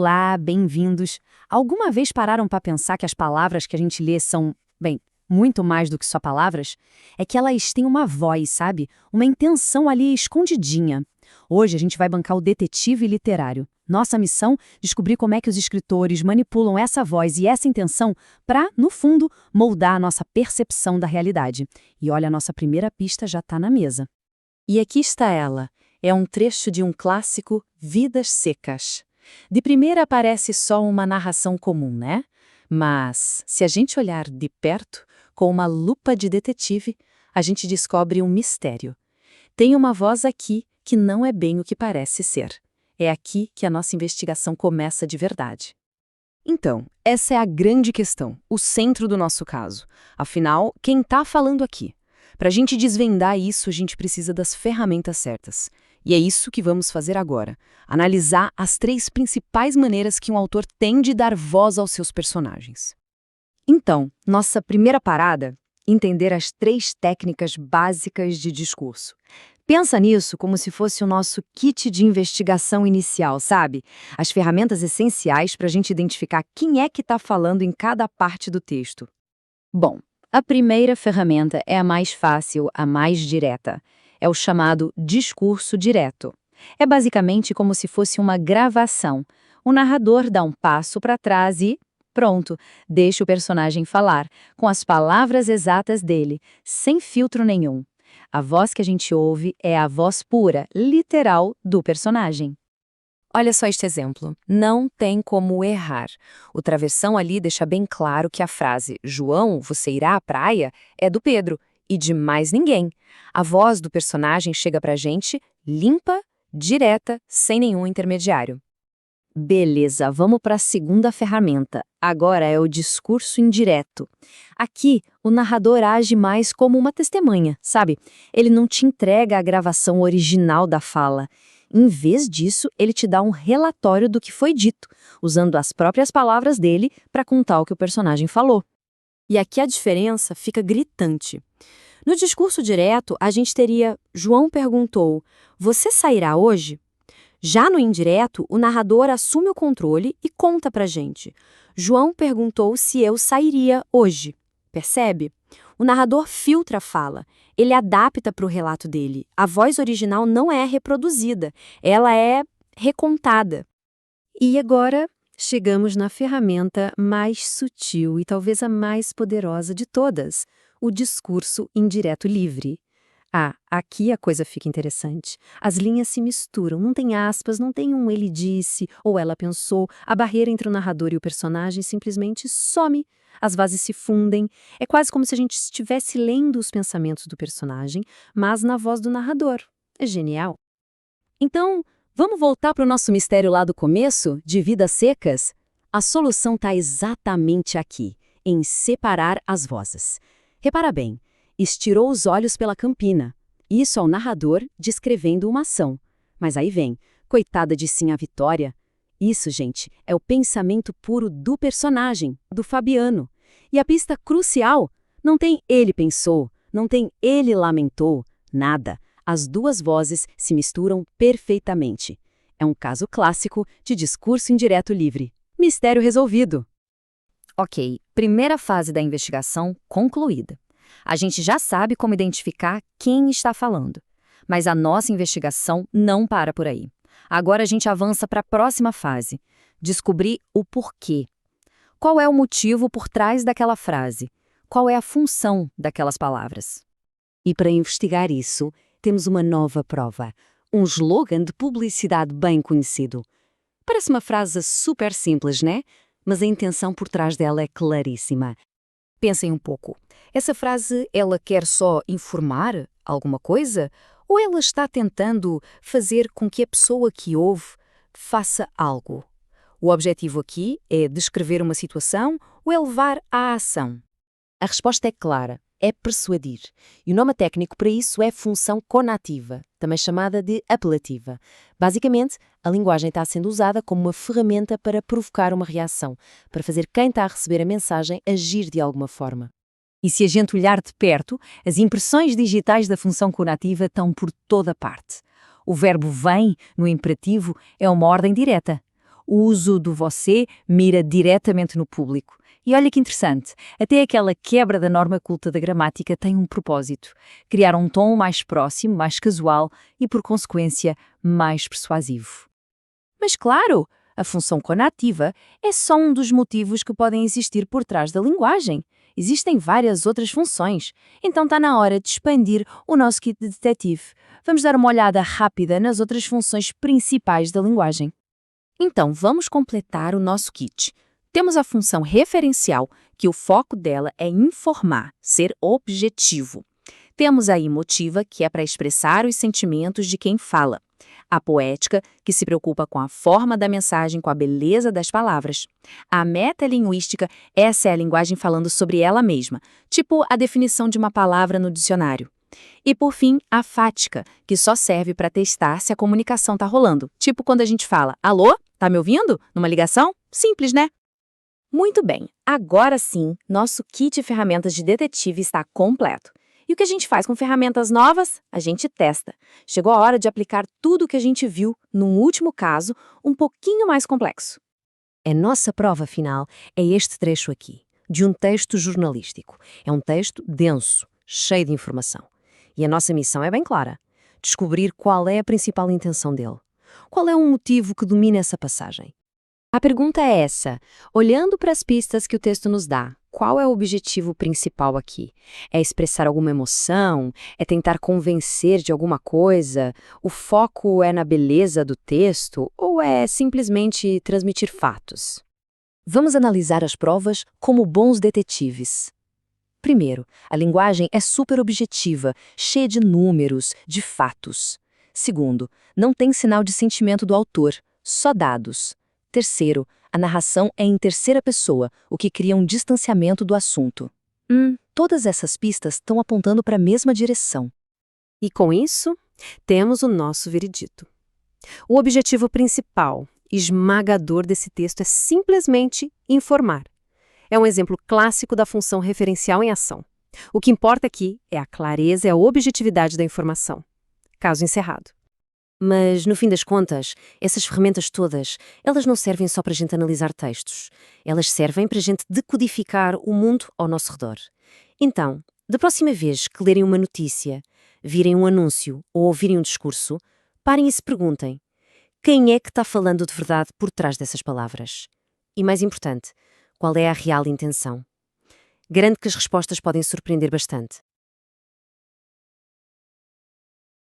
Olá, bem-vindos. Alguma vez pararam para pensar que as palavras que a gente lê são, bem, muito mais do que só palavras? É que elas têm uma voz, sabe? Uma intenção ali escondidinha. Hoje a gente vai bancar o detetive literário. Nossa missão, descobrir como é que os escritores manipulam essa voz e essa intenção para, no fundo, moldar a nossa percepção da realidade. E olha, a nossa primeira pista já está na mesa. E aqui está ela. É um trecho de um clássico, Vidas Secas. De primeira parece só uma narração comum, né? Mas, se a gente olhar de perto, com uma lupa de detetive, a gente descobre um mistério. Tem uma voz aqui que não é bem o que parece ser. É aqui que a nossa investigação começa de verdade. Então, essa é a grande questão, o centro do nosso caso. Afinal, quem está falando aqui? Para a gente desvendar isso, a gente precisa das ferramentas certas. E é isso que vamos fazer agora. Analisar as 3 principais maneiras que um autor tem de dar voz aos seus personagens. Então, nossa primeira parada, entender as 3 técnicas básicas de discurso. Pensa nisso como se fosse o nosso kit de investigação inicial, sabe? As ferramentas essenciais para a gente identificar quem é que está falando em cada parte do texto. Bom, a primeira ferramenta é a mais fácil, a mais direta. É o chamado discurso direto. É basicamente como se fosse uma gravação. O narrador dá um passo para trás e, pronto, deixa o personagem falar, com as palavras exatas dele, sem filtro nenhum. A voz que a gente ouve é a voz pura, literal, do personagem. Olha só este exemplo. Não tem como errar. O travessão ali deixa bem claro que a frase "João, você irá à praia?" é do Pedro e de mais ninguém. A voz do personagem chega pra gente limpa, direta, sem nenhum intermediário. Beleza, vamos para a segunda ferramenta. Agora é o discurso indireto. Aqui, o narrador age mais como uma testemunha, sabe? Ele não te entrega a gravação original da fala. Em vez disso, ele te dá um relatório do que foi dito, usando as próprias palavras dele para contar o que o personagem falou. E aqui a diferença fica gritante. No discurso direto, a gente teria João perguntou: "Você sairá hoje?" Já no indireto, o narrador assume o controle e conta pra gente. João perguntou se eu sairia hoje. Percebe? O narrador filtra a fala. Ele adapta para o relato dele. A voz original não é reproduzida. Ela é recontada. E agora, chegamos na ferramenta mais sutil e talvez a mais poderosa de todas, o discurso indireto livre. Aqui a coisa fica interessante. As linhas se misturam, não tem aspas, não tem um ele disse ou ela pensou. A barreira entre o narrador e o personagem simplesmente some. As vozes se fundem. É quase como se a gente estivesse lendo os pensamentos do personagem, mas na voz do narrador. É genial. Então, vamos voltar para o nosso mistério lá do começo, de Vidas Secas? A solução está exatamente aqui, em separar as vozes. Repara bem. Estirou os olhos pela campina. Isso é o narrador descrevendo uma ação. Mas aí vem, coitada de Sim a Vitória. Isso, gente, é o pensamento puro do personagem, do Fabiano. E a pista crucial, não tem ele pensou, não tem ele lamentou, nada. As 2 vozes se misturam perfeitamente. É um caso clássico de discurso indireto livre. Mistério resolvido. Ok, primeira fase da investigação concluída. A gente já sabe como identificar quem está falando. Mas a nossa investigação não para por aí. Agora a gente avança para a próxima fase. Descobrir o porquê. Qual é o motivo por trás daquela frase? Qual é a função daquelas palavras? E para investigar isso, temos uma nova prova. Um slogan de publicidade bem conhecido. Parece uma frase super simples, né? Mas a intenção por trás dela é claríssima. Pensem um pouco. Essa frase, ela quer só informar alguma coisa? Ou ela está tentando fazer com que a pessoa que ouve faça algo? O objetivo aqui é descrever uma situação ou é levar à ação? A resposta é clara, é persuadir. E o nome técnico para isso é função conativa, também chamada de apelativa. Basicamente, a linguagem está sendo usada como uma ferramenta para provocar uma reação, para fazer quem está a receber a mensagem agir de alguma forma. E se a gente olhar de perto, as impressões digitais da função conativa estão por toda parte. O verbo vem, no imperativo, é uma ordem direta. O uso do você mira diretamente no público. E olha que interessante, até aquela quebra da norma culta da gramática tem um propósito: criar um tom mais próximo, mais casual e, por consequência, mais persuasivo. Mas claro, a função conativa é só um dos motivos que podem existir por trás da linguagem. Existem várias outras funções, então está na hora de expandir o nosso kit de detetive. Vamos dar uma olhada rápida nas outras funções principais da linguagem. Então, vamos completar o nosso kit. Temos a função referencial, que o foco dela é informar, ser objetivo. Temos a emotiva, que é para expressar os sentimentos de quem fala. A poética, que se preocupa com a forma da mensagem, com a beleza das palavras. A metalinguística, essa é a linguagem falando sobre ela mesma, tipo a definição de uma palavra no dicionário. E, por fim, a fática, que só serve para testar se a comunicação está rolando. Tipo quando a gente fala, alô, tá me ouvindo? Numa ligação? Simples, né? Muito bem, agora sim, nosso kit de ferramentas de detetive está completo. E o que a gente faz com ferramentas novas? A gente testa. Chegou a hora de aplicar tudo o que a gente viu num último caso, um pouquinho mais complexo. Nossa prova final é este trecho aqui, de um texto jornalístico. É um texto denso, cheio de informação. E a nossa missão é bem clara: descobrir qual é a principal intenção dele. Qual é o motivo que domina essa passagem? A pergunta é essa: olhando para as pistas que o texto nos dá, qual é o objetivo principal aqui? É expressar alguma emoção? É tentar convencer de alguma coisa? O foco é na beleza do texto? Ou é simplesmente transmitir fatos? Vamos analisar as provas como bons detetives. Primeiro, a linguagem é super objetiva, cheia de números, de fatos. Segundo, não tem sinal de sentimento do autor, só dados. Terceiro, a narração é em terceira pessoa, o que cria um distanciamento do assunto. Todas essas pistas estão apontando para a mesma direção. E com isso, temos o nosso veredito. O objetivo principal, esmagador desse texto é simplesmente informar. É um exemplo clássico da função referencial em ação. O que importa aqui é a clareza e a objetividade da informação. Caso encerrado. Mas, no fim das contas, essas ferramentas todas, elas não servem só para a gente analisar textos. Elas servem para a gente decodificar o mundo ao nosso redor. Então, da próxima vez que lerem uma notícia, virem um anúncio ou ouvirem um discurso, parem e se perguntem: quem é que está falando de verdade por trás dessas palavras? E mais importante, qual é a real intenção? Garanto que as respostas podem surpreender bastante.